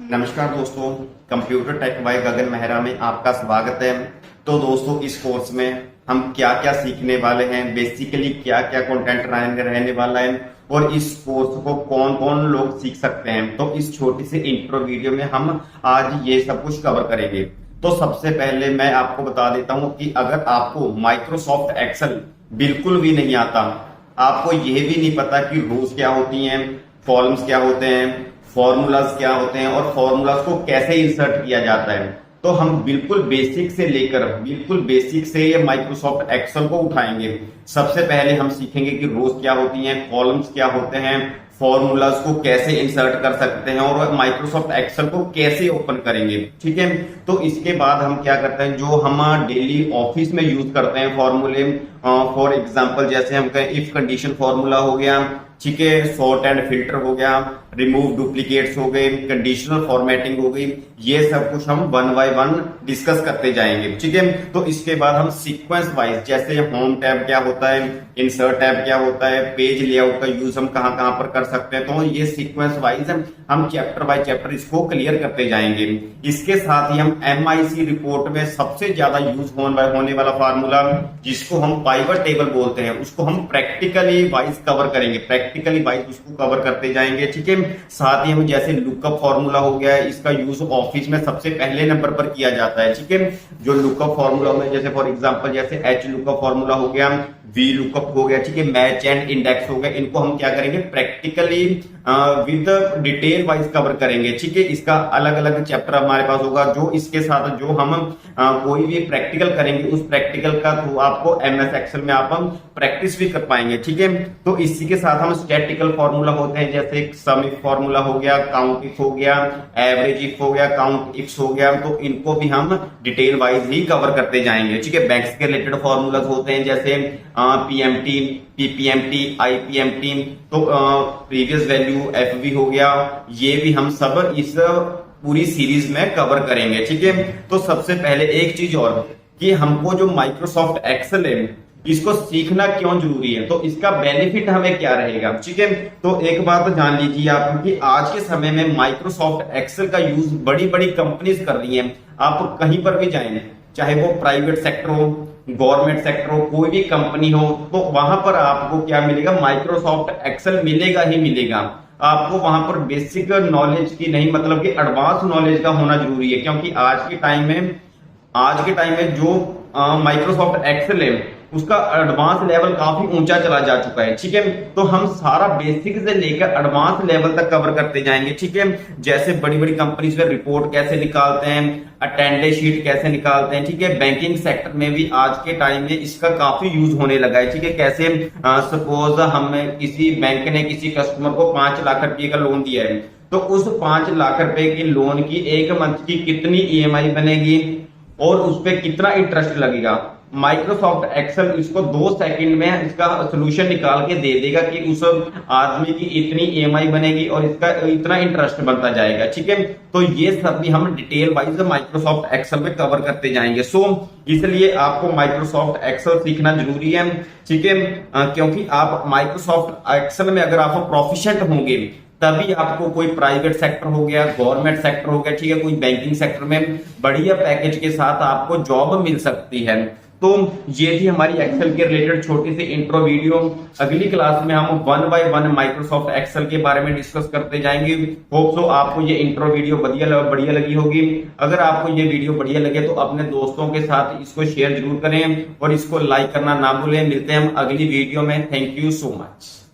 नमस्कार दोस्तों, computer take bye गगन मेहरा में आपका स्वागत है। तो दोस्तों, इस कोर्स में हम क्या क्या सीखने वाले हैं, बेसिकली क्या क्या कंटेंट रहने वाला है और इस कोर्स को कौन कौन लोग सीख सकते हैं, तो इस छोटी सी इंट्रो वीडियो में हम आज ये सब कुछ कवर करेंगे। तो सबसे पहले मैं आपको बता देता हूं कि अगर आपको माइक्रोसॉफ्ट एक्सेल बिल्कुल भी नहीं आता, आपको यह भी नहीं पता कि रूल्स क्या होती हैं, कॉलम्स क्या होते हैं, फॉर्मूलाज क्या होते हैं और फॉर्मूलाज को कैसे इंसर्ट किया जाता है, तो हम बिल्कुल बेसिक से ये माइक्रोसॉफ्ट एक्सेल को उठाएंगे। सबसे पहले हम सीखेंगे कि रोज क्या होती हैं, कॉलम्स क्या होते हैं, फॉर्मूलाज को कैसे इंसर्ट कर सकते हैं और माइक्रोसॉफ्ट एक्सेल को कैसे ओपन करेंगे। ठीक है, तो इसके बाद हम क्या करते हैं, जो हम डेली ऑफिस में यूज करते हैं फॉर्मूले, फॉर एग्जांपल जैसे हम कहें इफ कंडीशन फॉर्मूला हो गया, ठीक है, सॉर्ट एंड फिल्टर हो गया, रिमूव डुप्लीकेट्स हो गए, कंडीशनल फॉर्मेटिंग हो गई, ये सब कुछ हम वन बाय वन डिस्कस करते जाएंगे। ठीक है, तो इसके बाद हम सीक्वेंस वाइज, जैसे होम टैब क्या होता है, इंसर्ट टैब क्या होता है, पेज लेआउट का यूज हम कहां कहां पर कर सकते हैं, तो ये सीक्वेंस वाइज हम चैप्टर बाय चैप्टर इसको क्लियर करते जाएंगे। इसके साथ ही हम MIC रिपोर्ट में सबसे ज्यादा यूज होने वाला फार्मूला, जिसको हम पाइवट टेबल बोलते हैं, उसको हम प्रैक्टिकली वाइज कवर करेंगे, प्रैक्टिकली वाइज उसको कवर करते जाएंगे। ठीक है, साथ ही हम जैसे लुकअप फॉर्मूला हो गया, इसका यूज ऑफिस में सबसे पहले नंबर पर किया जाता है। ठीक है, जो लुकअप फॉर्मूला में जैसे फॉर एग्जांपल जैसे H लुकअप फॉर्मूला हो गया, V लुकअप हो गया, ठीक है, मैच एंड इंडेक्स हो गया, इनको हम क्या करेंगे, practically with detail wise cover करेंगे। ठीक है, इसका अलग अलग चैप्टर हमारे पास होगा, जो इसके साथ जो हम कोई भी प्रैक्टिकल करेंगे उस प्रैक्टिकल का थ्रू आपको MS एक्सेल में आप हम प्रैक्टिस भी कर पाएंगे। ठीक है, तो इसी के साथ हम स्टैटिकल फॉर्मूला होते हैं, जैसे सम इफ फॉर्मूला हो गया, काउंट इफ हो गया, एवरेज इफ हो गया, काउंट इफ्स हो गया, तो इनको भी हम डिटेल वाइज ही कवर करते जाएंगे। ठीक है, बैंक्स के रिलेटेड फॉर्मूलाज होते हैं, जैसे PMT, PPMT, IPMT, तो प्रीवियस वैल्यू FV हो गया, ये भी हम सब इस पूरी सीरीज में कवर करेंगे। ठीक है, तो सबसे पहले एक चीज और कि हमको जो माइक्रोसॉफ्ट एक्सेल है इसको सीखना क्यों जरूरी है, तो इसका बेनिफिट हमें क्या रहेगा। ठीक है, तो एक बात जान लीजिए आप कि आज के समय में माइक्रोसॉफ्ट एक्सेल का यूज बड़ी बड़ी कंपनीज कर रही हैं। आप कहीं पर भी जाएं, चाहे वो प्राइवेट सेक्टर हो, गवर्नमेंट सेक्टर हो, कोई भी कंपनी हो, तो वहां पर आपको क्या मिलेगा, माइक्रोसॉफ्ट एक्सेल मिलेगा ही मिलेगा। आपको वहां पर बेसिक नॉलेज की नहीं, मतलब कि एडवांस नॉलेज का होना जरूरी है, क्योंकि आज के टाइम में जो माइक्रोसॉफ्ट एक्सेल है उसका एडवांस लेवल काफी ऊंचा चला जा चुका है। ठीक है, तो हम सारा बेसिक से लेकर एडवांस लेवल तक कवर करते जाएंगे। ठीक है, जैसे बड़ी बड़ी कंपनीज में रिपोर्ट कैसे निकालते हैं, अटेंडेंस शीट कैसे निकालते हैं। ठीक है, बैंकिंग सेक्टर में भी आज के टाइम में इसका काफी यूज होने लगा है। ठीक है, कैसे सपोज हमें किसी बैंक ने किसी कस्टमर को 5 लाख रुपए का लोन दिया है, तो उस 5 लाख रुपए की लोन की एक मंथ की कितनी EMI बनेगी और उस पर कितना इंटरेस्ट लगेगा, माइक्रोसॉफ्ट एक्सेल इसको 2 सेकंड में इसका सोल्यूशन निकाल के दे देगा कि उस आदमी की इतनी EMI बनेगी और इसका इतना इंटरेस्ट बनता जाएगा। ठीक है, तो ये सब भी हम डिटेल वाइज माइक्रोसॉफ्ट एक्सेल में कवर करते जाएंगे। सो इसलिए आपको माइक्रोसॉफ्ट एक्सेल सीखना जरूरी है। ठीक है, क्योंकि आप माइक्रोसॉफ्ट एक्सेल में अगर आप प्रोफिशिएंट होंगे तभी आपको कोई प्राइवेट सेक्टर हो गया, गवर्नमेंट सेक्टर हो गया, ठीक है, कोई बैंकिंग सेक्टर में बढ़िया पैकेज के साथ आपको जॉब मिल सकती है। तो ये थी हमारी एक्सेल के रिलेटेड छोटी सी इंट्रो वीडियो। अगली क्लास में हम one by one Microsoft Excel के बारे में डिस्कस करते जाएंगे। होप सो आपको ये इंट्रो वीडियो बढ़िया लगी होगी। अगर आपको ये वीडियो बढ़िया लगे तो अपने दोस्तों के साथ इसको शेयर जरूर करें और इसको लाइक करना ना भूलें। मिलते हैं हम अगली वीडियो में। Thank you so much.